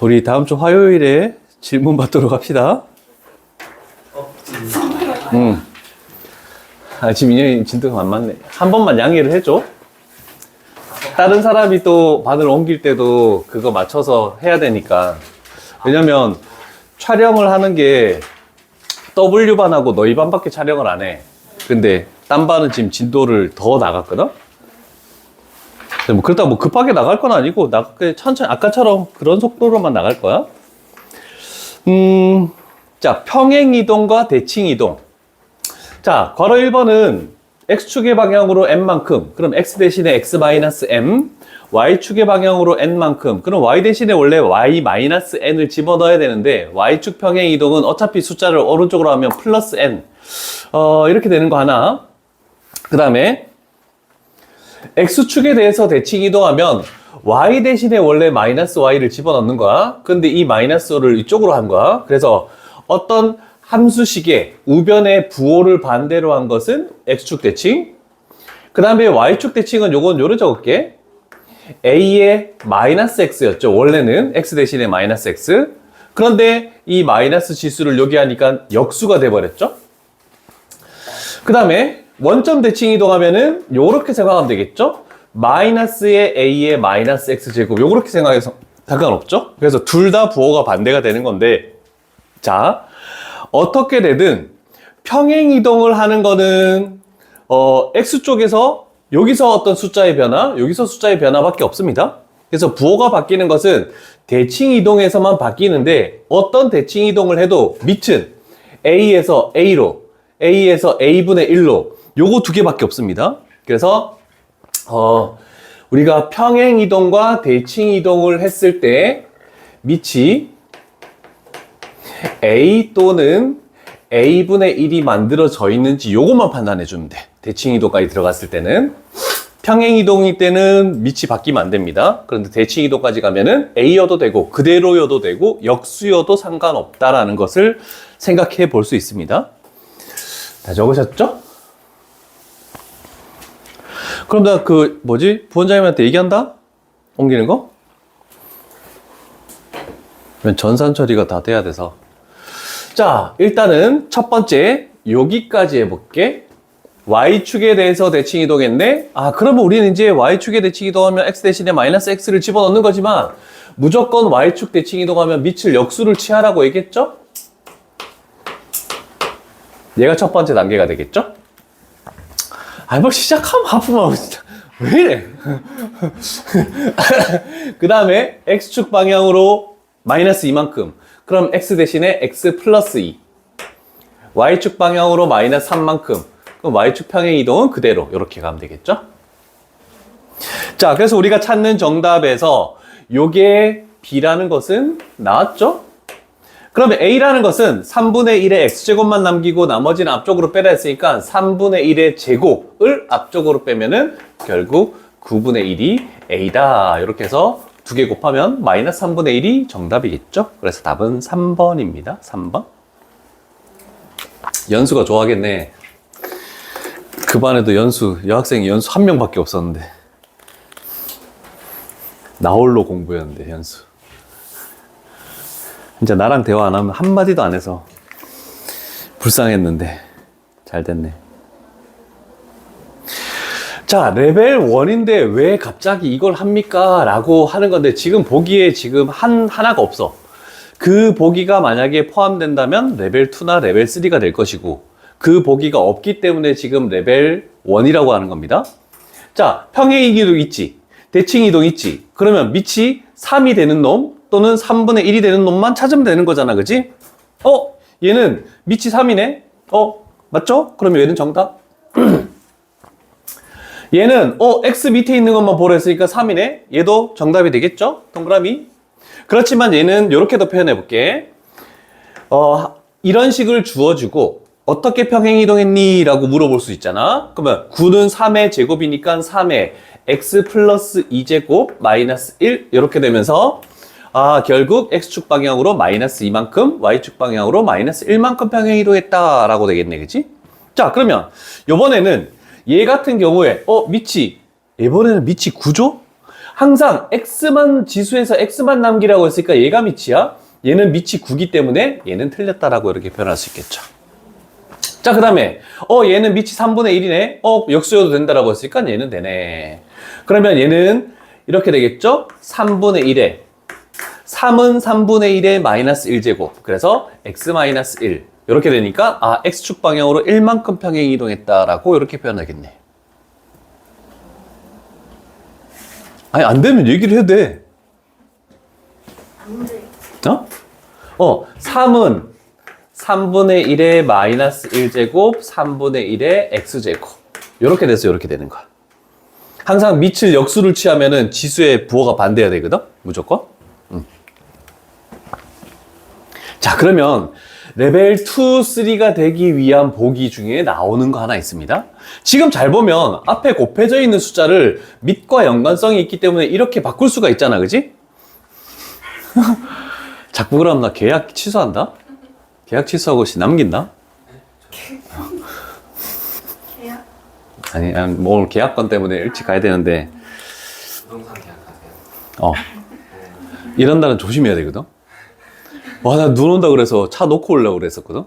우리 다음 주 화요일에 질문 받도록 합시다. 지금 인연이 진도가 안 맞네. 한 번만 양해를 해줘. 다른 사람이 또 반을 옮길 때도 그거 맞춰서 해야 되니까. 왜냐면 촬영을 하는 게 W반하고 너희 반밖에 촬영을 안 해. 근데 딴 반은 지금 진도를 더 나갔거든? 뭐 그렇다고 뭐 급하게 나갈 건 아니고 천천히 아까처럼 그런 속도로만 나갈 거야. 자, 평행이동과 대칭이동. 자, 괄호 1번은 x축의 방향으로 n만큼, 그럼 x 대신에 x-m, y축의 방향으로 n만큼, 그럼 y 대신에 원래 y-n을 집어넣어야 되는데 y축 평행이동은 어차피 숫자를 오른쪽으로 하면 플러스 n, 이렇게 되는 거 하나. 그 다음에 x축에 대해서 대칭 이동하면 y 대신에 원래 마이너스 y를 집어넣는 거야. 근데 이 마이너스를 이쪽으로 한 거야. 그래서 어떤 함수식의 우변의 부호를 반대로 한 것은 x축 대칭. 그 다음에 y축 대칭은 요건 요로 적을게. a의 마이너스 x였죠. 원래는 x 대신에 마이너스 x. 그런데 이 마이너스 지수를 여기 하니까 역수가 돼버렸죠. 그 다음에 원점 대칭 이동하면은 요렇게 생각하면 되겠죠? 마이너스의 a의 마이너스 x제곱 요렇게 생각해서 상관없죠? 그래서 둘 다 부호가 반대가 되는 건데, 자, 어떻게 되든 평행 이동을 하는 거는 x쪽에서 여기서 어떤 숫자의 변화, 여기서 숫자의 변화밖에 없습니다. 그래서 부호가 바뀌는 것은 대칭 이동에서만 바뀌는데, 어떤 대칭 이동을 해도 밑은 a에서 a로, a에서 a분의 1로 요거 두 개밖에 없습니다. 그래서 우리가 평행 이동과 대칭 이동을 했을 때 밑이 a 또는 a분의 1이 만들어져 있는지 요것만 판단해 주면 돼. 대칭 이동까지 들어갔을 때는. 평행 이동일 때는 밑이 바뀌면 안 됩니다. 그런데 대칭 이동까지 가면은 a여도 되고 그대로여도 되고 역수여도 상관없다라는 것을 생각해 볼 수 있습니다. 다 적으셨죠? 그럼 나 부원장님한테 얘기한다? 옮기는 거? 전산 처리가 다 돼야 돼서. 자, 일단은 첫 번째 여기까지 해볼게. y축에 대해서 대칭 이동했네. 그러면 우리는 이제 y축에 대칭 이동하면 x 대신에 마이너스 x를 집어넣는 거지만 무조건 y축 대칭 이동하면 밑을 역수를 취하라고 얘기했죠? 얘가 첫 번째 단계가 되겠죠? 뭐 시작하면 아프면 왜 이래? 그 다음에 x축 방향으로 마이너스 이만큼. 그럼 x 대신에 x 플러스 2. y축 방향으로 마이너스 3만큼. 그럼 y축 평행 이동은 그대로 이렇게 가면 되겠죠? 자, 그래서 우리가 찾는 정답에서 요게 b라는 것은 나왔죠? 그러면 a라는 것은 3분의 1의 x제곱만 남기고 나머지는 앞쪽으로 빼라 했으니까 3분의 1의 제곱을 앞쪽으로 빼면은 결국 9분의 1이 a다. 이렇게 해서 두 개 곱하면 마이너스 3분의 1이 정답이겠죠? 그래서 답은 3번입니다. 3번. 연수가 좋아하겠네. 그 반에도 여학생이 연수 한 명밖에 없었는데. 나 홀로 공부였는데, 연수. 진짜 나랑 대화 안 하면 한마디도 안 해서 불쌍했는데 잘 됐네. 자, 레벨 1인데 왜 갑자기 이걸 합니까? 라고 하는 건데 지금 보기에 지금 하나가 없어. 그 보기가 만약에 포함된다면 레벨 2나 레벨 3가 될 것이고 그 보기가 없기 때문에 지금 레벨 1이라고 하는 겁니다. 자, 평행 이동 있지. 대칭 이동 있지. 그러면 밑이 3이 되는 놈 또는 3분의 1이 되는 놈만 찾으면 되는 거잖아. 그지? 얘는 밑이 3이네? 맞죠? 그러면 얘는 정답? 얘는 x 밑에 있는 것만 보라 했으니까 3이네? 얘도 정답이 되겠죠? 동그라미. 그렇지만 얘는 이렇게도 표현해 볼게. 이런 식을 주어주고 어떻게 평행 이동했니? 라고 물어볼 수 있잖아. 그러면 9는 3의 제곱이니까 3의 x 플러스 2제곱 마이너스 1 이렇게 되면서 결국 x축 방향으로 마이너스 2만큼 y축 방향으로 마이너스 1만큼 평행 이동했다 라고 되겠네. 그치? 자, 그러면 요번에는 얘 같은 경우에 밑이 이번에는 밑이 9죠? 항상 x만 지수에서 x만 남기라고 했으니까 얘가 밑이야. 얘는 밑이 9기 때문에 얘는 틀렸다라고 이렇게 표현할 수 있겠죠. 자, 그 다음에 얘는 밑이 3분의 1이네. 역수여도 된다라고 했으니까 얘는 되네. 그러면 얘는 이렇게 되겠죠? 3분의 1에 3은 3분의 1에 마이너스 1제곱. 그래서 x 마이너스 1. 이렇게 되니까 x축 방향으로 1만큼 평행 이동했다라고 이렇게 표현하겠네. 아니, 안 되면 얘기를 해도 돼. 안 돼. 3은 3분의 1에 마이너스 1제곱, 3분의 1에 x제곱. 이렇게 돼서 이렇게 되는 거야. 항상 밑을 역수를 취하면은 지수의 부호가 반대해야 되거든? 무조건. 자, 그러면 레벨 2, 3가 되기 위한 보기 중에 나오는 거 하나 있습니다. 지금 잘 보면 앞에 곱해져 있는 숫자를 밑과 연관성이 있기 때문에 이렇게 바꿀 수가 있잖아, 그지? 자꾸 그러면 나 계약 취소한다? 계약 취소하고 남긴다? 계약? 아니, 뭐 오늘 계약권 때문에 일찍 가야 되는데. 부동산 계약하세요? 이런 날은 조심해야 되거든? 와, 나 눈 온다 그래서 차 놓고 오려고 그랬었거든?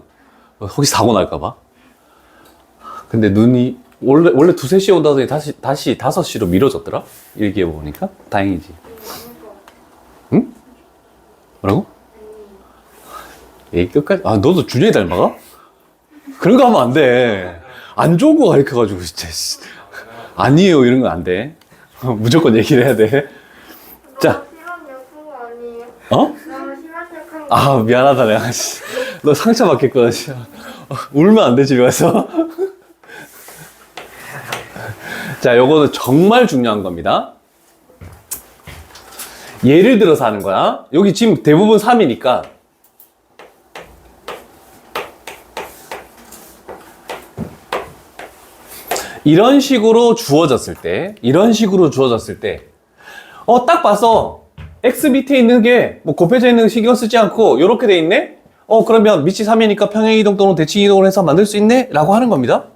혹시 사고 날까봐. 근데 눈이, 원래 2, 3시에 온다더니 다시 5시로 미뤄졌더라? 일기예보니까? 다행이지. 응? 뭐라고? 에이, 끝까지. 너도 준영이 닮아가? 그런 거 하면 안 돼. 안 좋은 거 가르쳐가지고, 진짜. 아니에요, 이런 건 안 돼. 무조건 얘기를 해야 돼. 자. 심한 약한 거 아니에요? 어? 너무 심한 약한 거. 미안하다, 내가. 너 상처 받겠구나, 진짜. 울면 안 돼, 집에 가서. 자, 요거는 정말 중요한 겁니다. 예를 들어서 하는 거야. 여기 지금 대부분 3이니까. 이런 식으로 주어졌을 때, 딱 봐서, x 밑에 있는 게, 곱해져 있는 거 신경 쓰지 않고, 요렇게 돼 있네? 그러면 밑이 3이니까 평행이동 또는 대칭이동을 해서 만들 수 있네? 라고 하는 겁니다.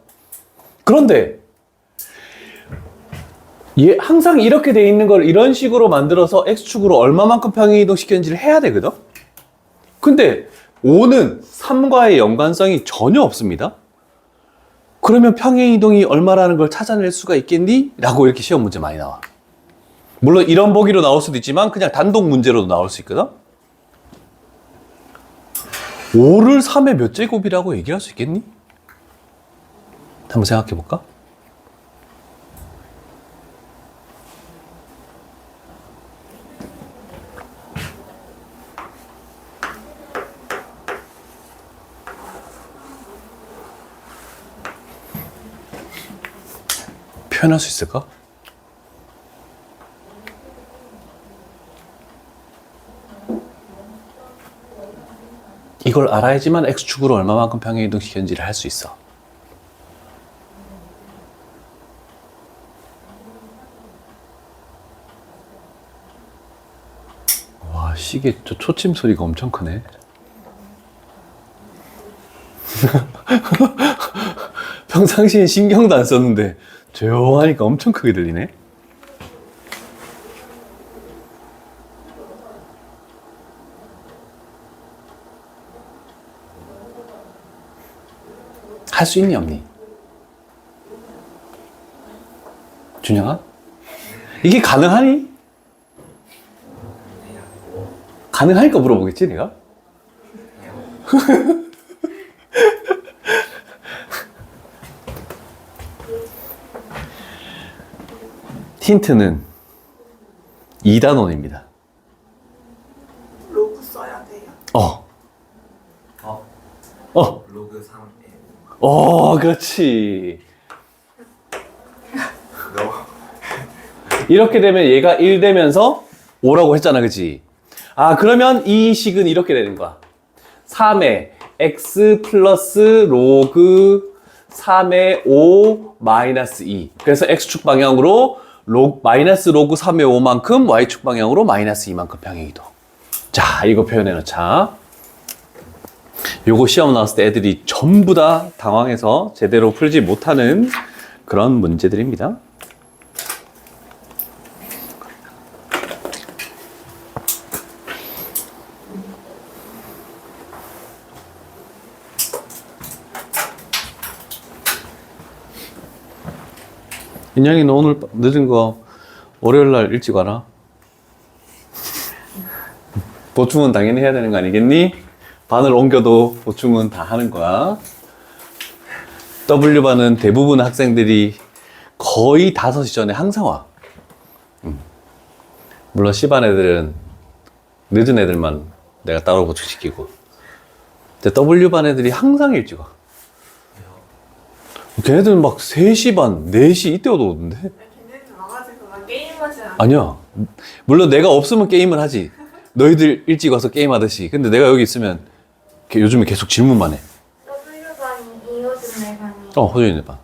그런데, 항상 이렇게 돼 있는 걸 이런 식으로 만들어서 x축으로 얼마만큼 평행이동 시켰는지를 해야 되거든? 근데, 5는 3과의 연관성이 전혀 없습니다. 그러면 평행이동이 얼마라는 걸 찾아낼 수가 있겠니? 라고 이렇게 시험 문제 많이 나와. 물론 이런 보기로 나올 수도 있지만 그냥 단독 문제로도 나올 수 있거든. 5를 3의 몇 제곱이라고 얘기할 수 있겠니? 한번 생각해 볼까? 표현할 수 있을까? 이걸 알아야지만 X축으로 얼마만큼 평행이동 시켰는지를 할 수 있어. 와, 시계 저 초침 소리가 엄청 크네. 평상시엔 신경도 안 썼는데 조용하니까 엄청 크게 들리네. 할 수 있니 없니? 준영아? 이게 가능하니? 가능하니까 물어보겠지 내가? 힌트는 2단원입니다. 로그 써야 돼요. 로그 3에 그렇지. 이렇게 되면 얘가 1 되면서 5라고 했잖아, 그치? 그러면 이 식은 이렇게 되는 거야. 3의 x 플러스 로그 3의 5 마이너스 2. 그래서 x축 방향으로 마이너스 로그 3의 5만큼 y축 방향으로 마이너스 2만큼 평행이동. 자, 이거 표현해 놓자. 요거 시험 나왔을 때 애들이 전부 다 당황해서 제대로 풀지 못하는 그런 문제들입니다. 인양이 너 오늘 늦은 거 월요일 날 일찍 와라. 보충은 당연히 해야 되는 거 아니겠니? 반을 옮겨도 보충은 다 하는 거야. W반은 대부분 학생들이 거의 5시 전에 항상 와. 물론 C반 애들은 늦은 애들만 내가 따로 보충시키고. 근데 W반 애들이 항상 일찍 와. 걔네들은 막 3시 반, 4시 이때도 오던데? 걔네들 와가지고 막 게임하지 않아. 아니야. 물론 내가 없으면 게임을 하지. 너희들 일찍 와서 게임하듯이. 근데 내가 여기 있으면 요즘에 계속 질문만 해. W반이 이호준 내반이. 호준이네 반.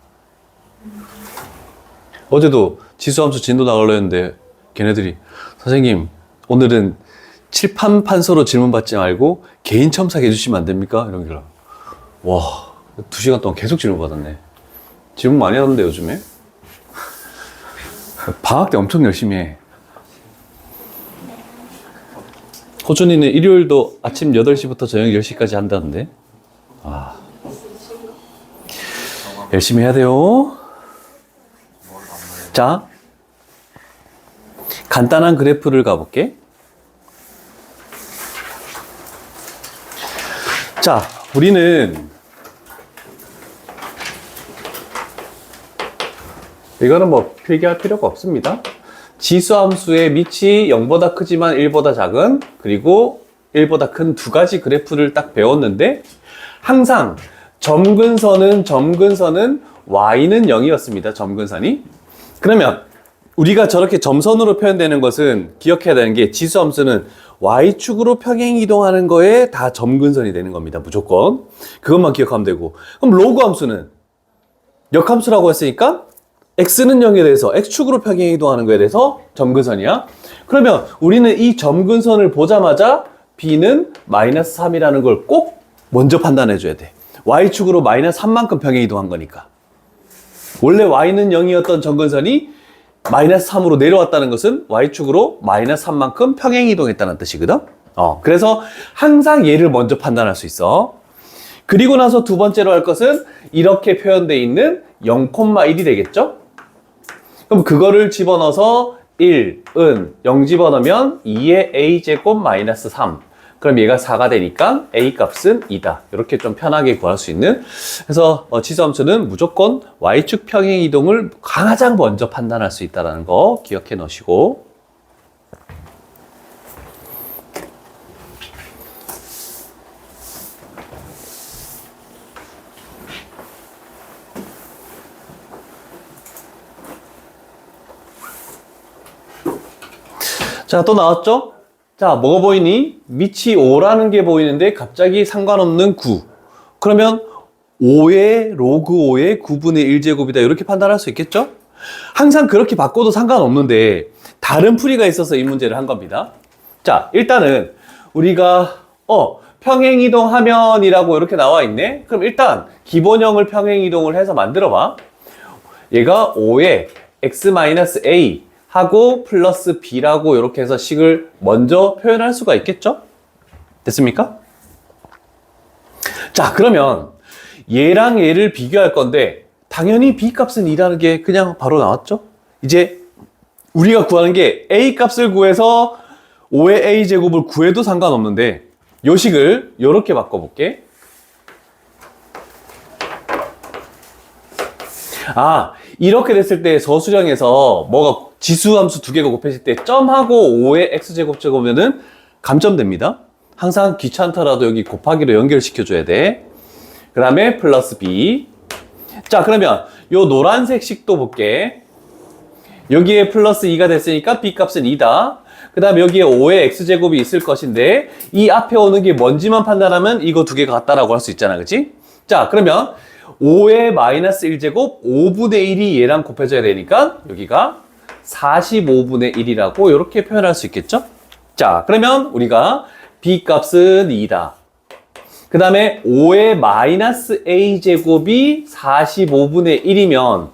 어제도 지수함수 진도 나가려 했는데 걔네들이 선생님 오늘은 칠판 판서로 질문 받지 말고 개인 첨삭 해주시면 안 됩니까? 이런 게 와 2시간 동안 계속 질문 받았네. 질문 많이 하던데 요즘에. 방학 때 엄청 열심히 해. 호준이는 일요일도 아침 8시부터 저녁 10시까지 한다는데. 열심히 해야 돼요. 자, 간단한 그래프를 가볼게. 자, 우리는 이거는 뭐 필기할 필요가 없습니다. 지수함수의 밑이 0보다 크지만 1보다 작은, 그리고 1보다 큰 2가지 그래프를 딱 배웠는데 항상 점근선은 y는 0이었습니다. 점근선이. 그러면 우리가 저렇게 점선으로 표현되는 것은 기억해야 되는 게 지수함수는 y축으로 평행 이동하는 거에 다 점근선이 되는 겁니다. 무조건. 그것만 기억하면 되고. 그럼 로그 함수는 역함수라고 했으니까 x는 0에 대해서 x축으로 평행 이동하는 거에 대해서 점근선이야. 그러면 우리는 이 점근선을 보자마자 b는 마이너스 3이라는 걸 꼭 먼저 판단해 줘야 돼. y축으로 마이너스 3만큼 평행 이동한 거니까. 원래 y는 0이었던 점근선이 마이너스 3으로 내려왔다는 것은 y축으로 마이너스 3만큼 평행 이동했다는 뜻이거든. 그래서 항상 얘를 먼저 판단할 수 있어. 그리고 나서 두 번째로 할 것은 이렇게 표현되어 있는 0,1이 되겠죠? 그럼 그거를 집어넣어서 1은 0 집어넣으면 2의 a제곱 마이너스 3. 그럼 얘가 4가 되니까 a 값은 2다. 이렇게 좀 편하게 구할 수 있는. 그래서 지수함수는 무조건 y축 평행 이동을 가장 먼저 판단할 수 있다는 거 기억해 놓으시고. 자, 또 나왔죠? 자, 뭐가 보이니? 밑이 5라는 게 보이는데 갑자기 상관없는 9. 그러면 5의 로그 5의 9분의 1제곱이다. 이렇게 판단할 수 있겠죠? 항상 그렇게 바꿔도 상관없는데 다른 풀이가 있어서 이 문제를 한 겁니다. 자, 일단은 우리가 평행이동하면이라고 이렇게 나와 있네? 그럼 일단 기본형을 평행이동을 해서 만들어 봐. 얘가 5의 x-a 하고 플러스 b라고 이렇게 해서 식을 먼저 표현할 수가 있겠죠? 됐습니까? 자, 그러면 얘랑 얘를 비교할 건데 당연히 b 값은 2라는 게 그냥 바로 나왔죠? 이제 우리가 구하는 게 a 값을 구해서 5의 a제곱을 구해도 상관없는데 요 식을 이렇게 바꿔볼게. 이렇게 됐을 때 서술형에서 뭐가 지수함수 2개가 곱했을 때 점하고 5의 x제곱 제곱이면은 감점됩니다. 항상 귀찮더라도 여기 곱하기로 연결시켜줘야 돼. 그 다음에 플러스 b. 자, 그러면 요 노란색 식도 볼게. 여기에 플러스 2가 됐으니까 b 값은 2다. 그 다음에 여기에 5의 x제곱이 있을 것인데 이 앞에 오는 게 뭔지만 판단하면 이거 2개가 같다라고 할 수 있잖아. 그치? 자, 그러면 5의 마이너스 1제곱 5분의 1이 얘랑 곱해져야 되니까 여기가 45분의 1이라고 이렇게 표현할 수 있겠죠? 자, 그러면 우리가 b 값은 2다. 그 다음에 5의 마이너스 a제곱이 45분의 1이면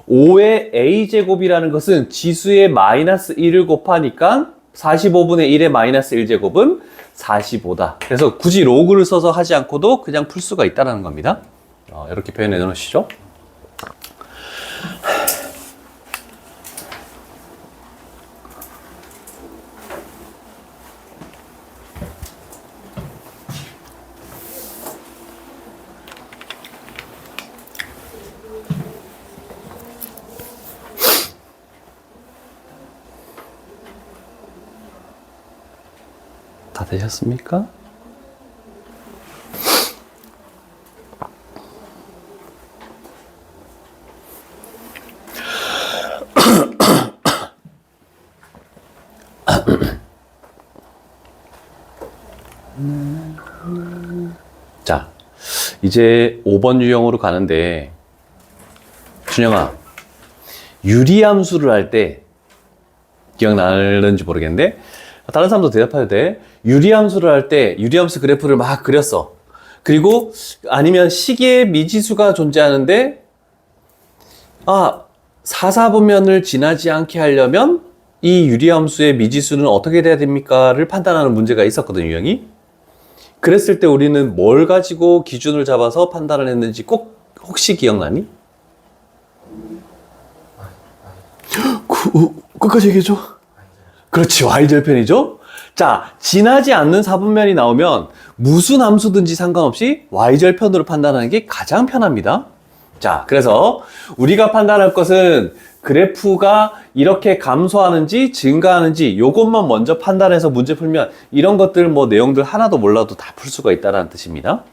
5의 a제곱이라는 것은 지수의 마이너스 1을 곱하니까 45분의 1의 마이너스 1제곱은 45다. 그래서 굳이 로그를 써서 하지 않고도 그냥 풀 수가 있다는 겁니다. 이렇게 표현해 놓으시죠. 다 되셨습니까? 자, 이제 5번 유형으로 가는데, 준영아, 유리함수를 할 때, 기억나는지 모르겠는데, 다른 사람도 대답해도 돼. 유리함수를 할 때, 유리함수 그래프를 막 그렸어. 그리고, 아니면 시계의 미지수가 존재하는데, 4사분면을 지나지 않게 하려면, 이 유리함수의 미지수는 어떻게 돼야 됩니까?를 판단하는 문제가 있었거든, 유형이. 그랬을 때 우리는 뭘 가지고 기준을 잡아서 판단을 했는지 꼭 혹시 기억나니? 끝까지 얘기해줘. 그렇지, y절편이죠. 자, 지나지 않는 사분면이 나오면 무슨 함수든지 상관없이 y절편으로 판단하는 게 가장 편합니다. 자, 그래서 우리가 판단할 것은 그래프가 이렇게 감소하는지 증가하는지 요것만 먼저 판단해서 문제 풀면 이런 것들 뭐 내용들 하나도 몰라도 다 풀 수가 있다는 뜻입니다.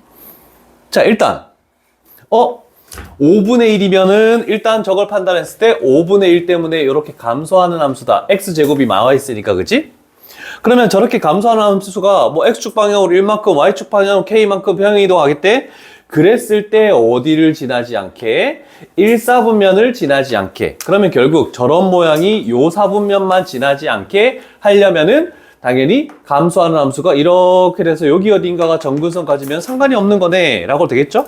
자, 일단 5분의 1이면은 일단 저걸 판단했을 때 5분의 1 때문에 이렇게 감소하는 함수다. x제곱이 나와 있으니까, 그치? 그러면 저렇게 감소하는 함수가 뭐 x축 방향으로 1만큼, y축 방향으로 k만큼 평행 이동하겠대? 그랬을 때 어디를 지나지 않게? 1사분면을 지나지 않게. 그러면 결국 저런 모양이 요 사분면만 지나지 않게 하려면은 당연히 감소하는 함수가 이렇게 돼서 여기 어딘가가 점근선 가지면 상관이 없는 거네 라고 되겠죠?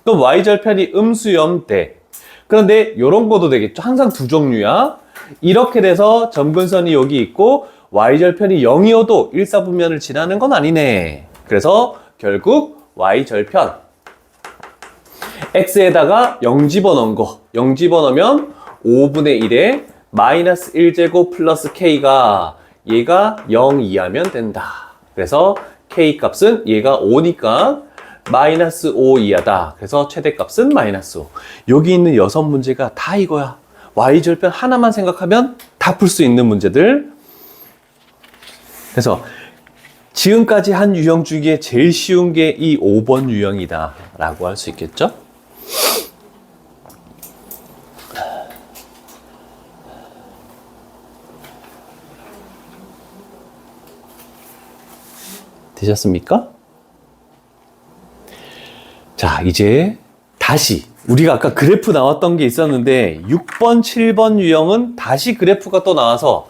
그럼 y절편이 음수염 대. 그런데 요런 것도 되겠죠? 항상 두 종류야. 이렇게 돼서 점근선이 여기 있고 y절편이 0이어도 1사분면을 지나는 건 아니네. 그래서 결국 y절편 x에다가 0 집어넣은 거. 0 집어넣으면 5분의 1에 마이너스 1제곱 플러스 k가 얘가 0 이하면 된다. 그래서 k 값은 얘가 5니까 마이너스 5 이하다. 그래서 최대값은 마이너스 5. 여기 있는 6문제가 다 이거야. y절편 하나만 생각하면 다 풀 수 있는 문제들. 그래서 지금까지 한 유형 중에 제일 쉬운 게 이 5번 유형이다 라고 할 수 있겠죠? 되셨습니까? 자, 이제 다시 우리가 아까 그래프 나왔던 게 있었는데 6번, 7번 유형은 다시 그래프가 또 나와서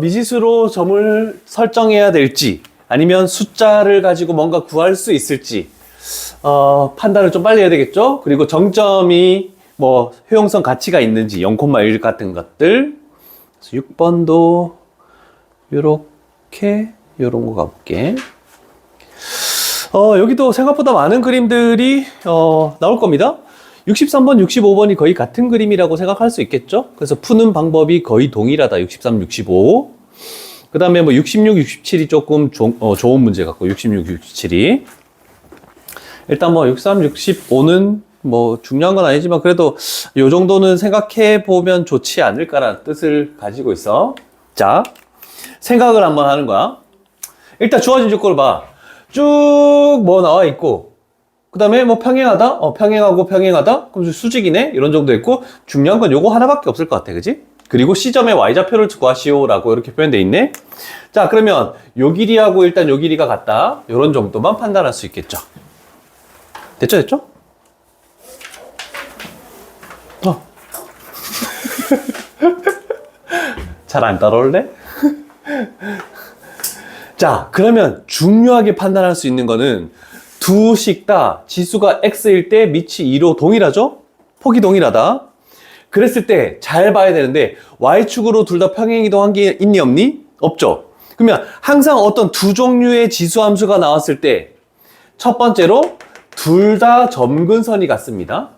미지수로 점을 설정해야 될지 아니면 숫자를 가지고 뭔가 구할 수 있을지 판단을 좀 빨리 해야 되겠죠? 그리고 정점이 뭐 효용성 가치가 있는지 0,1 같은 것들. 6번도 요렇게 요런 거 가볼게. 여기도 생각보다 많은 그림들이 나올 겁니다. 63번, 65번이 거의 같은 그림이라고 생각할 수 있겠죠? 그래서 푸는 방법이 거의 동일하다. 63, 65. 그 다음에 뭐 66, 67이 조금 좋은 문제 같고 66, 67이. 일단 뭐 63, 65는 뭐 중요한 건 아니지만 그래도 요 정도는 생각해 보면 좋지 않을까라는 뜻을 가지고 있어. 자, 생각을 한번 하는 거야. 일단 주어진 조건을 봐. 쭉 뭐 나와 있고, 그 다음에 뭐 평행하다? 평행하고 평행하다? 그럼 수직이네? 이런 정도 있고, 중요한 건 요거 하나밖에 없을 것 같아. 그지? 그리고 C점의 Y좌표를 구하시오 라고 이렇게 표현되어 있네. 자, 그러면 요 길이하고 일단 요 길이가 같다. 요런 정도만 판단할 수 있겠죠. 됐죠? 됐죠? 잘 안 따라올래? 자, 그러면 중요하게 판단할 수 있는 거는 두 식 다 지수가 x일 때 밑이 2로 동일하죠? 폭이 동일하다. 그랬을 때 잘 봐야 되는데 y축으로 둘 다 평행 이동한 게 있니 없니? 없죠. 그러면 항상 어떤 두 종류의 지수 함수가 나왔을 때 첫 번째로 둘 다 점근선이 같습니다.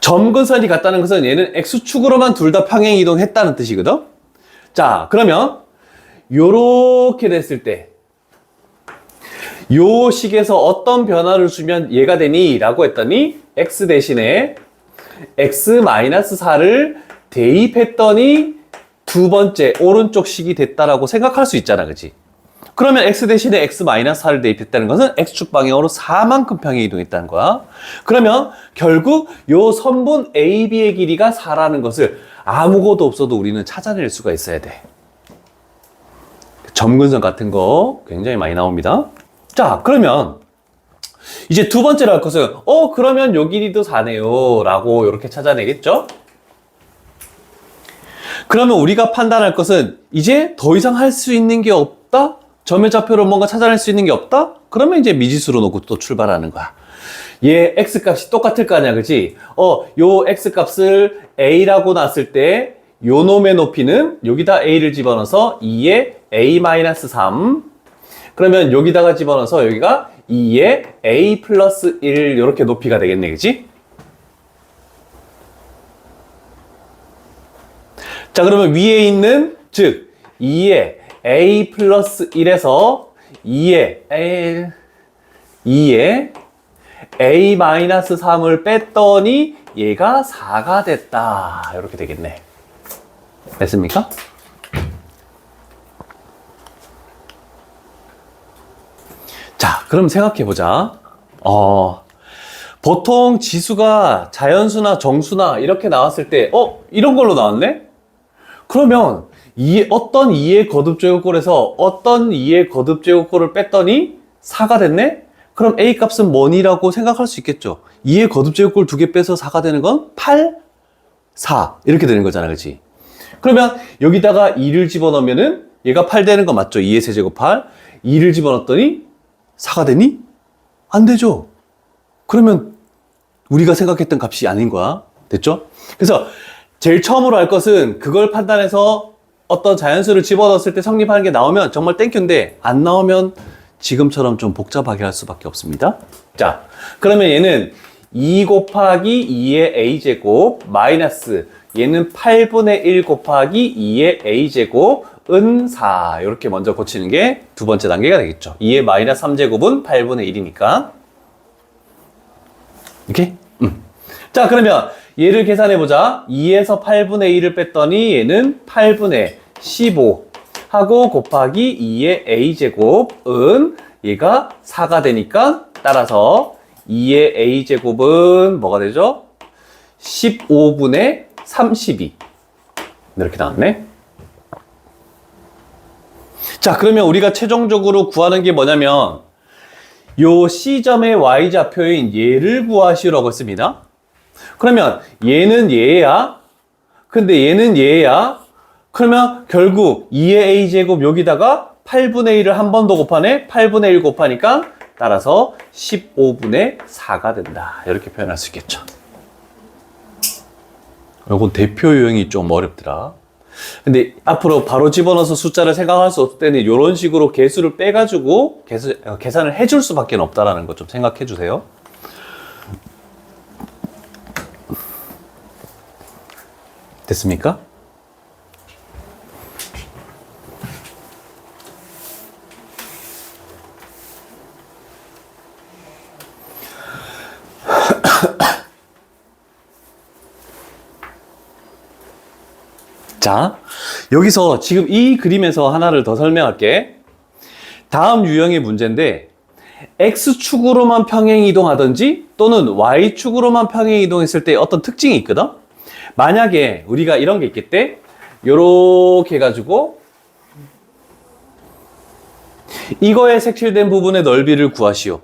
점근선이 같다는 것은 얘는 x축으로만 둘 다 평행 이동했다는 뜻이거든. 자, 그러면 요렇게 됐을 때 요 식에서 어떤 변화를 주면 얘가 되니? 라고 했더니 x 대신에 x-4를 대입했더니 두 번째 오른쪽 식이 됐다라고 생각할 수 있잖아, 그치? 그러면 x 대신에 x-4를 대입했다는 것은 x축 방향으로 4만큼 평행 이동했다는 거야. 그러면 결국 요 선분 AB의 길이가 4라는 것을 아무것도 없어도 우리는 찾아낼 수가 있어야 돼. 점근선 같은 거 굉장히 많이 나옵니다. 자, 그러면 이제 두 번째로 할 것은 그러면 요 길이도 4네요 라고 이렇게 찾아내겠죠? 그러면 우리가 판단할 것은 이제 더 이상 할 수 있는 게 없다? 점의 좌표로 뭔가 찾아낼 수 있는 게 없다? 그러면 이제 미지수로 놓고 또 출발하는 거야. 얘 x값이 똑같을 거 아니야, 그치? 요 x값을 a라고 놨을 때 요 놈의 높이는 여기다 a를 집어넣어서 2에 a-3. 그러면 여기다가 집어넣어서 여기가 2에 a 플러스 1 이렇게 높이가 되겠네, 그치? 자, 그러면 위에 있는 즉 2에 a 플러스 1에서 2에 a 마이너스 3을 뺐더니 얘가 4가 됐다. 이렇게 되겠네. 됐습니까? 자, 그럼 생각해보자. 보통 지수가 자연수나 정수나 이렇게 나왔을 때, 이런 걸로 나왔네? 그러면 어떤 2의 거듭제곱골에서 어떤 2의 거듭제곱골을 뺐더니 4가 됐네? 그럼 A 값은 뭐니라고 생각할 수 있겠죠. 2의 거듭제곱골 2개 빼서 4가 되는 건 8, 4 이렇게 되는 거잖아, 그렇지? 그러면 여기다가 2를 집어넣으면은 얘가 8 되는 거 맞죠? 2의 세제곱 8. 2를 집어넣었더니 4가 되니? 안 되죠. 그러면 우리가 생각했던 값이 아닌 거야. 됐죠? 그래서 제일 처음으로 할 것은 그걸 판단해서 어떤 자연수를 집어넣었을 때 성립하는 게 나오면 정말 땡큐인데 안 나오면 지금처럼 좀 복잡하게 할 수밖에 없습니다. 자, 그러면 얘는 2 곱하기 2의 a제곱 마이너스 얘는 8분의 1 곱하기 2의 a제곱은 4 이렇게 먼저 고치는 게 두 번째 단계가 되겠죠. 2의 마이너스 3제곱은 8분의 1이니까 이렇게? 자, 그러면 얘를 계산해보자. 2에서 8분의 1을 뺐더니 얘는 8분의 15 하고 곱하기 2의 a제곱은 얘가 4가 되니까 따라서 2의 a제곱은 뭐가 되죠? 15분의 32 이렇게 나왔네. 자, 그러면 우리가 최종적으로 구하는 게 뭐냐면 요 C점의 y좌표인 얘를 구하시라고 했습니다. 그러면 얘는 얘야. 근데 얘는 얘야. 그러면 결국 2의 a제곱 여기다가 8분의 1을 한 번 더 곱하네. 8분의 1 곱하니까 따라서 15분의 4가 된다. 이렇게 표현할 수 있겠죠. 이건 대표 유형이 좀 어렵더라. 근데 앞으로 바로 집어넣어서 숫자를 생각할 수 없을 때는 이런 식으로 개수를 빼가지고 계산을 해줄 수밖에 없다라는 거 좀 생각해 주세요. 됐습니까? 자, 여기서 지금 이 그림에서 하나를 더 설명할게. 다음 유형의 문제인데 X축으로만 평행 이동하든지 또는 Y축으로만 평행 이동했을 때 어떤 특징이 있거든? 만약에 우리가 이런 게 있겠대? 요렇게 해가지고 이거에 색칠된 부분의 넓이를 구하시오.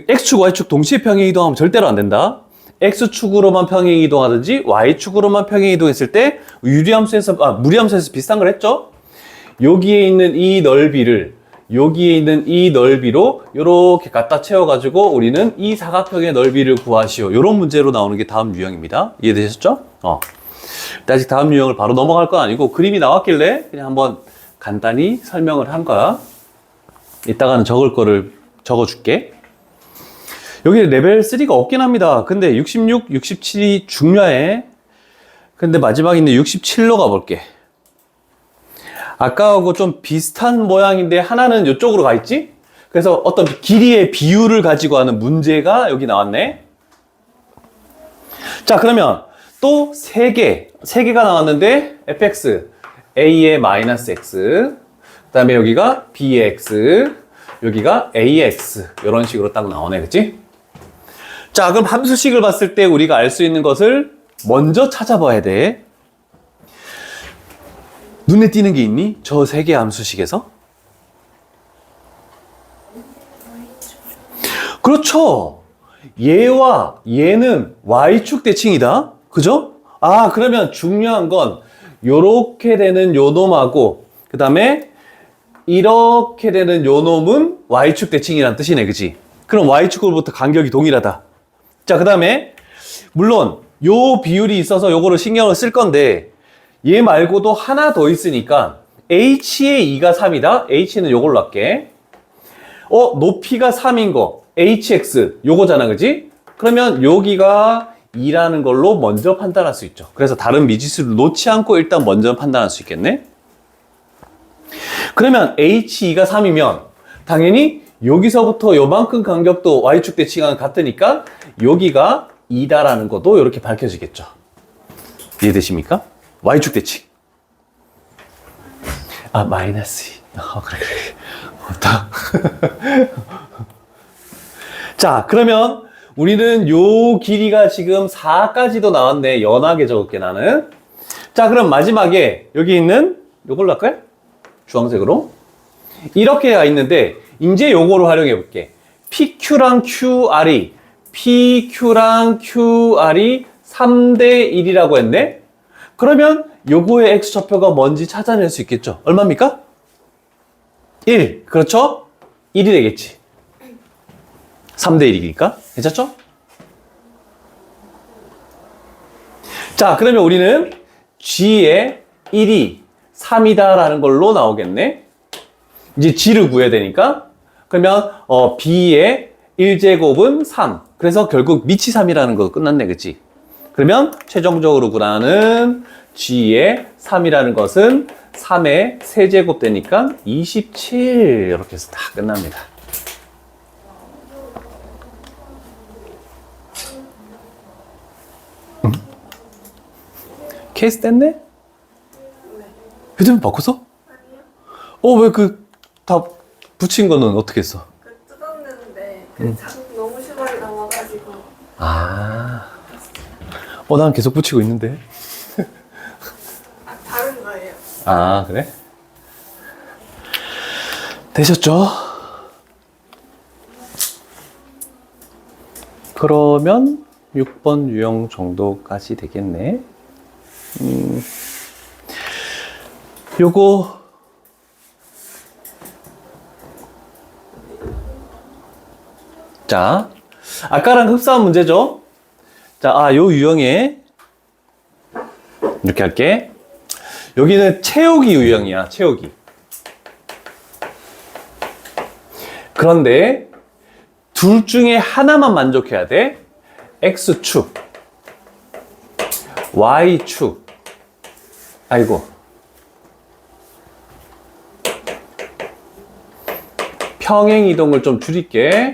X축, Y축 동시에 평행 이동하면 절대로 안 된다. X축으로만 평행 이동하든지 Y축으로만 평행 이동했을 때 무리함수에서 비슷한 걸 했죠? 여기에 있는 이 넓이를 여기에 있는 이 넓이로 이렇게 갖다 채워가지고 우리는 이 사각형의 넓이를 구하시오. 이런 문제로 나오는 게 다음 유형입니다. 이해되셨죠? 아직 다음 유형을 바로 넘어갈 건 아니고 그림이 나왔길래 그냥 한번 간단히 설명을 한 거야. 이따가는 적을 거를 적어줄게. 여기 레벨 3가 없긴 합니다. 근데 66, 67이 중요해. 근데 마지막에 있는 67로 가볼게. 아까하고 좀 비슷한 모양인데 하나는 이쪽으로 가 있지? 그래서 어떤 길이의 비율을 가지고 하는 문제가 여기 나왔네. 자, 그러면 또 3개가 나왔는데 fx, a의 마이너스 x, 그 다음에 여기가 b의 x, 여기가 a의 x 이런 식으로 딱 나오네, 그치? 자, 그럼 함수식을 봤을 때 우리가 알 수 있는 것을 먼저 찾아봐야 돼. 눈에 띄는 게 있니? 저 3개 함수식에서? 그렇죠. 얘와 얘는 y축 대칭이다. 그죠? 아, 그러면 중요한 건 요렇게 되는 요 놈하고 그 다음에 이렇게 되는 요 놈은 y축 대칭이란 뜻이네. 그치? 그럼 y축으로부터 간격이 동일하다. 자, 그 다음에 물론 요 비율이 있어서 요거를 신경을 쓸 건데 얘 말고도 하나 더 있으니까 h의 2가 3이다. h는 요걸로 할게. 높이가 3인 거 hx 요거잖아, 그지? 그러면 여기가 2라는 걸로 먼저 판단할 수 있죠. 그래서 다른 미지수를 놓지 않고 일단 먼저 판단할 수 있겠네. 그러면 h2가 3이면 당연히 여기서부터 요만큼 간격도 y축 대칭하고 같으니까 여기가 2다라는 것도 이렇게 밝혀지겠죠. 이해되십니까? y축 대칭. 아, 마이너스 2. 그래. 없다. 자, 그러면 우리는 요 길이가 지금 4까지도 나왔네. 연하게 적을게, 나는. 자, 그럼 마지막에 여기 있는 요걸로 할까요? 주황색으로. 이렇게가 있는데, 이제 요거로 활용해 볼게. PQ랑 QR이 3대 1이라고 했네? 그러면 요거의 X좌표가 뭔지 찾아낼 수 있겠죠? 얼마입니까? 1. 그렇죠? 1이 되겠지. 3대 1이니까. 괜찮죠? 자, 그러면 우리는 G의 1이 3이다라는 걸로 나오겠네. 이제 G를 구해야 되니까. 그러면 B의 1제곱은 3. 그래서 결국 밑이 3이라는 거 끝났네. 그치? 그러면 최종적으로 구하는 G의 3이라는 것은 3의 세제곱 되니까 27 이렇게 해서 다 끝납니다. 케이스 뗐네? 네. 휴대폰 바꿨어? 아니요. 왜 다 붙인 거는 어떻게 했어? 뜯었는데 자국 너무 심하게 남아가지고. 난 계속 붙이고 있는데. 다른 거예요. 그래? 되셨죠? 그러면 6번 유형 정도까지 되겠네. 요거 자, 아까랑 흡사한 문제죠? 자, 요 유형에 이렇게 할게. 여기는 채우기 유형이야, 채우기. 그런데 둘 중에 하나만 만족해야 돼. X축, Y축. 아이고. 평행 이동을 좀 줄일게.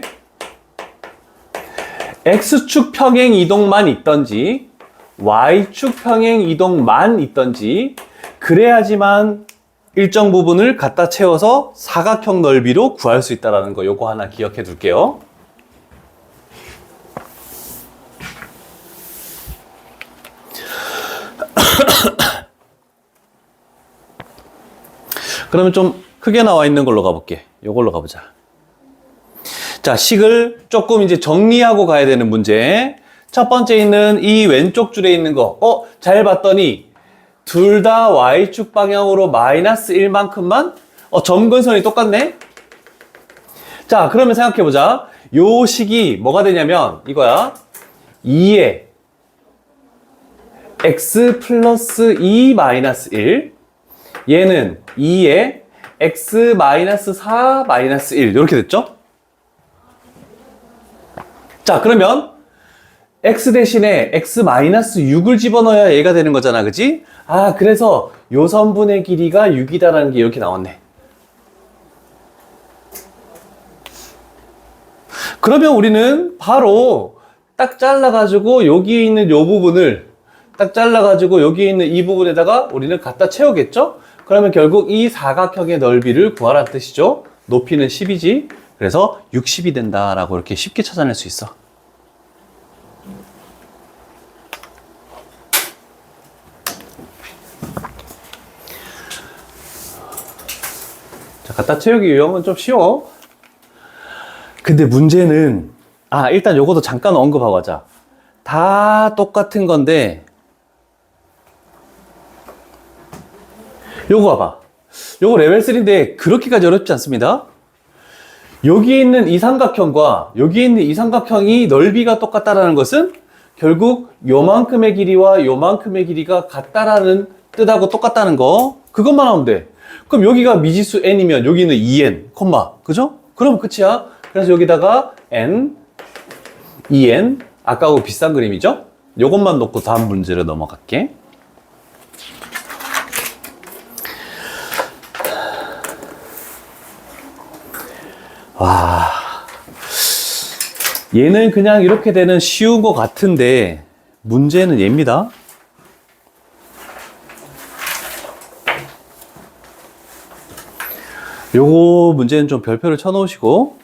X축 평행 이동만 있던지, Y축 평행 이동만 있던지, 그래야지만 일정 부분을 갖다 채워서 사각형 넓이로 구할 수 있다는 거, 요거 하나 기억해 둘게요. 그러면 좀 크게 나와 있는 걸로 가볼게. 요걸로 가보자. 자, 식을 조금 이제 정리하고 가야 되는 문제. 첫 번째 있는 이 왼쪽 줄에 있는 거. 잘 봤더니 둘 다 Y축 방향으로 마이너스 1만큼만? 점근선이 똑같네? 자, 그러면 생각해보자. 요 식이 뭐가 되냐면 이거야. 2에 x 플러스 2 마이너스 1. 얘는 2에 x 마이너스 4 마이너스 1. 이렇게 됐죠? 자, 그러면 x 대신에 x 마이너스 6을 집어넣어야 얘가 되는 거잖아, 그지? 그래서 요 선분의 길이가 6이다라는 게 이렇게 나왔네. 그러면 우리는 바로 딱 잘라가지고 여기 있는 요 부분을 딱 잘라가지고 여기 있는 이 부분에다가 우리는 갖다 채우겠죠? 그러면 결국 이 사각형의 넓이를 구하라는 뜻이죠. 높이는 10이지. 그래서 60이 된다라고 이렇게 쉽게 찾아낼 수 있어. 자, 갖다 채우기 유형은 좀 쉬워. 근데 문제는 일단 요것도 잠깐 언급하고 하자. 다 똑같은 건데 요거 봐봐. 요거 레벨 3인데 그렇게까지 어렵지 않습니다. 여기 있는 이 삼각형과 여기 있는 이 삼각형이 넓이가 똑같다라는 것은 결국 요만큼의 길이와 요만큼의 길이가 같다라는 뜻하고 똑같다는 거. 그것만 하면 돼. 그럼 여기가 미지수 n이면 여기는 2n, 그죠? 그럼 끝이야. 그래서 여기다가 n, 2n, 아까하고 비슷한 그림이죠? 요것만 놓고 다음 문제로 넘어갈게. 와, 얘는 그냥 이렇게 되는 쉬운 것 같은데 문제는 얘입니다. 요거 문제는 좀 별표를 쳐놓으시고,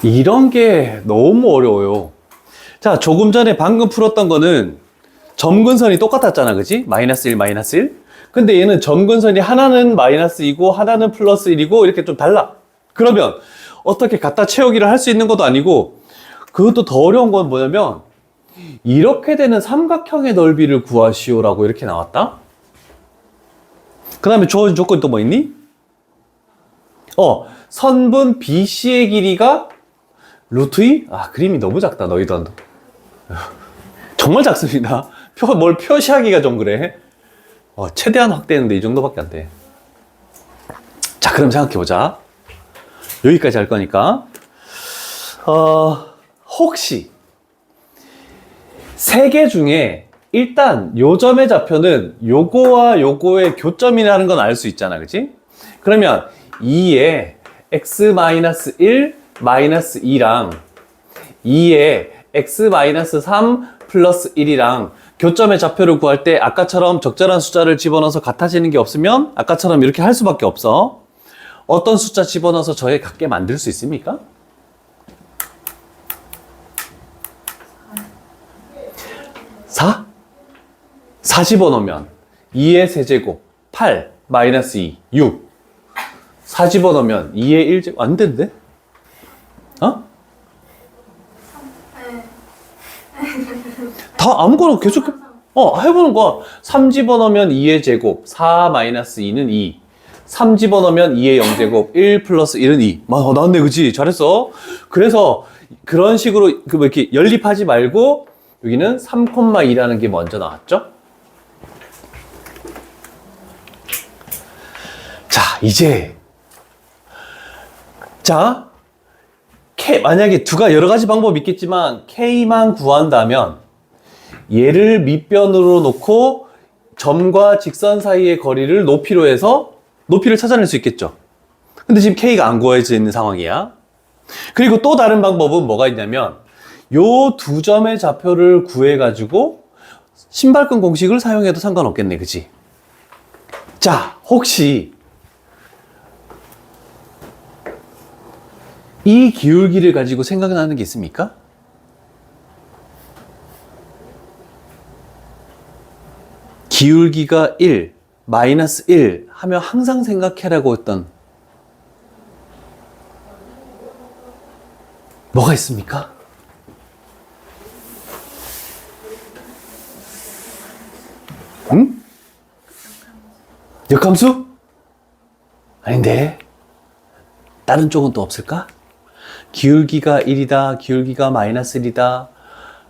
이런 게 너무 어려워요. 자, 조금 전에 방금 풀었던 거는 점근선이 똑같았잖아, 그지? 마이너스 1, 마이너스 1. 근데 얘는 점근선이 하나는 마이너스 2고 하나는 플러스 1이고 이렇게 좀 달라. 그러면 어떻게 갖다 채우기를 할 수 있는 것도 아니고, 그것도 더 어려운 건 뭐냐면 이렇게 되는 삼각형의 넓이를 구하시오라고 이렇게 나왔다. 그 다음에 주어진 조건이 또 뭐 있니? 선분 BC의 길이가 루트 2? 그림이 너무 작다, 너희도. 정말 작습니다. 뭘 표시하기가 좀 그래. 최대한 확대했는데 이 정도밖에 안 돼. 자, 그럼 생각해보자. 여기까지 할 거니까. 혹시 세 개 중에 일단 요 점의 좌표는 요거와 요거의 교점이라는 건 알 수 있잖아, 그치? 그러면 2에 x-1 마이너스 2랑 2에 x-3 플러스 1이랑 교점의 좌표를 구할 때 아까처럼 적절한 숫자를 집어넣어서 같아지는 게 없으면 아까처럼 이렇게 할 수밖에 없어. 어떤 숫자 집어넣어서 저에 같게 만들 수 있습니까? 4? 4 집어넣으면 2의 세제곱 8 마이너스 2 6 4 집어넣으면 2의 1제곱 안 되는데? 다 아무거나 계속 해보는 거야. 3 집어넣으면 2의 제곱 4 마이너스 2는 2 3 집어넣으면 2의 0제곱 1 플러스 1은 2 나왔네, 그치? 잘했어. 그래서 그런 식으로 이렇게 연립하지 말고 여기는 3,2라는 게 먼저 나왔죠? 자, 이제 만약에 여러 가지 방법이 있겠지만 K만 구한다면 얘를 밑변으로 놓고 점과 직선 사이의 거리를 높이로 해서 높이를 찾아낼 수 있겠죠. 근데 지금 K가 안 구해져 있는 상황이야. 그리고 또 다른 방법은 뭐가 있냐면 요 두 점의 좌표를 구해가지고 신발끈 공식을 사용해도 상관없겠네, 그치? 자, 혹시 이 기울기를 가지고 생각나는 게 있습니까? 기울기가 1, 마이너스 1 하면 항상 생각해라고 했던 뭐가 있습니까? 응? 역함수? 아닌데. 다른 쪽은 또 없을까? 기울기가 1이다, 기울기가 마이너스 1이다.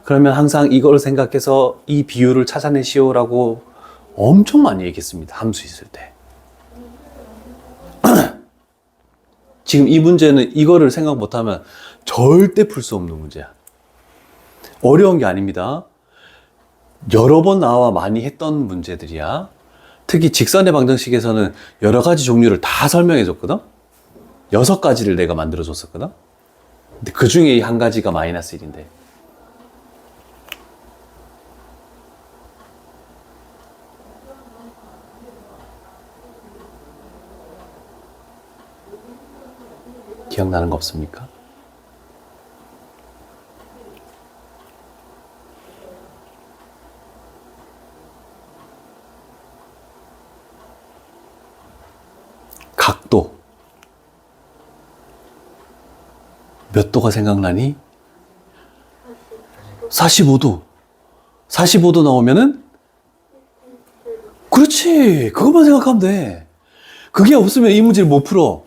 그러면 항상 이걸 생각해서 이 비율을 찾아내시오라고 엄청 많이 얘기했습니다. 함수 있을 때. 지금 이 문제는 이거를 생각 못하면 절대 풀 수 없는 문제야. 어려운 게 아닙니다. 여러 번 나와 많이 했던 문제들이야. 특히 직선의 방정식에서는 여러 가지 종류를 다 설명해 줬거든. 6가지를 내가 만들어 줬었거든. 근데 그 중에 한 가지가 마이너스 1인데. 기억나는 거 없습니까? 각도. 몇 도가 생각나니? 45도. 45도 나오면은? 그렇지. 그것만 생각하면 돼. 그게 없으면 이 문제를 못 풀어.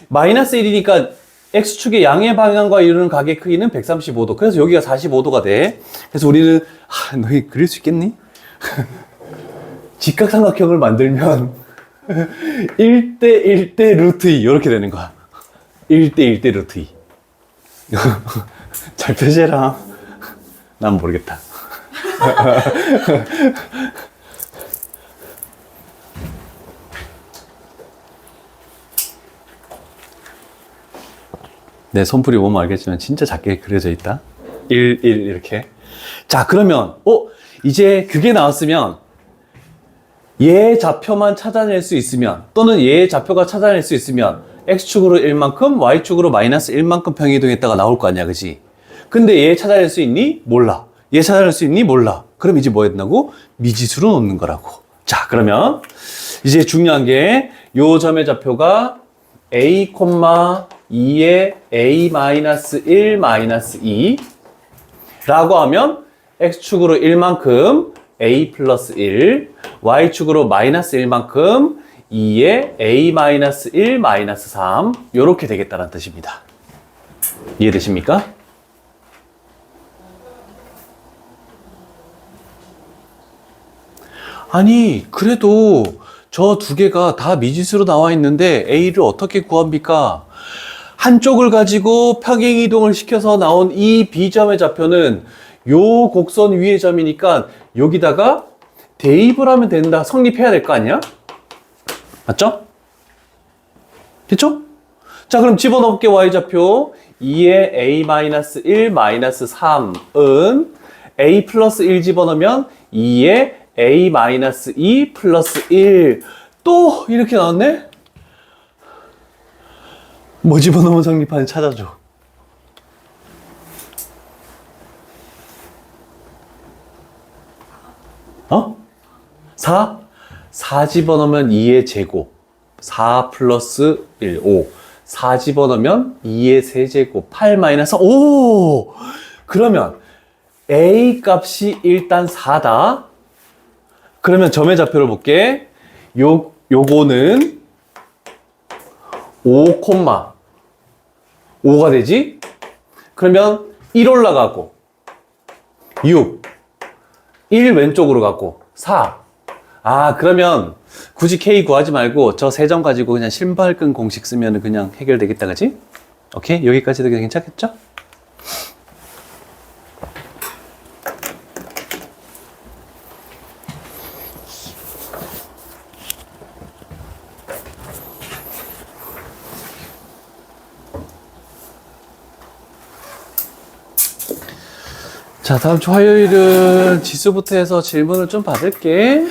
마이너스 1이니까 X축의 양의 방향과 이루는 각의 크기는 135도. 그래서 여기가 45도가 돼. 그래서 우리는, 너희 그릴 수 있겠니? 직각삼각형을 만들면 1대 1대 루트 2 이렇게 되는 거야. 1대 1대 루트 2. 잘 표시해라. 난 모르겠다. 내 손풀이 보면 알겠지만 진짜 작게 그려져 있다. 1, 1 이렇게. 자, 그러면 이제 그게 나왔으면 얘의 좌표만 찾아낼 수 있으면, 또는 얘의 좌표가 찾아낼 수 있으면 X축으로 1만큼, Y축으로 마이너스 1만큼 평이동했다가 나올 거 아니야, 그지? 근데 얘 찾아낼 수 있니? 몰라. 얘 찾아낼 수 있니? 몰라. 그럼 이제 뭐 했나고? 미지수로 놓는 거라고. 자, 그러면 이제 중요한 게 요 점의 좌표가 A, 2에 A-1-2 라고 하면 X축으로 1만큼 A 플러스 1, Y축으로 마이너스 1만큼 2에 A-1 마이너스 3 요렇게 되겠다는 뜻입니다. 이해되십니까? 아니, 그래도 저 두 개가 다 미지수로 나와 있는데 A를 어떻게 구합니까? 한쪽을 가지고 평행이동을 시켜서 나온 이 B점의 좌표는 요 곡선 위의 점이니까 여기다가 대입을 하면 된다. 성립해야 될 거 아니야? 맞죠? 됐죠? 자, 그럼 집어넣을게. Y좌표 2에 A-1 3은 A 플러스 1 집어넣으면 2에 A-2 플러스 1 또 이렇게 나왔네? 뭐 집어넣으면 성립하는지 찾아줘. 어? 4? 4 집어넣으면 2의 제곱 4 플러스 1, 5 4 집어넣으면 2의 세제곱 8 마이너스 오! 그러면 A 값이 일단 4다. 그러면 점의 좌표를 볼게. 요거는 5,5가 되지? 그러면 1 올라가고 6 1 왼쪽으로 가고 4 그러면 굳이 K 구하지 말고 저 세 점 가지고 그냥 신발끈 공식 쓰면 그냥 해결되겠다, 그지? 오케이? 여기까지도 괜찮겠죠? 자, 다음 주 화요일은 지수부터 해서 질문을 좀 받을게.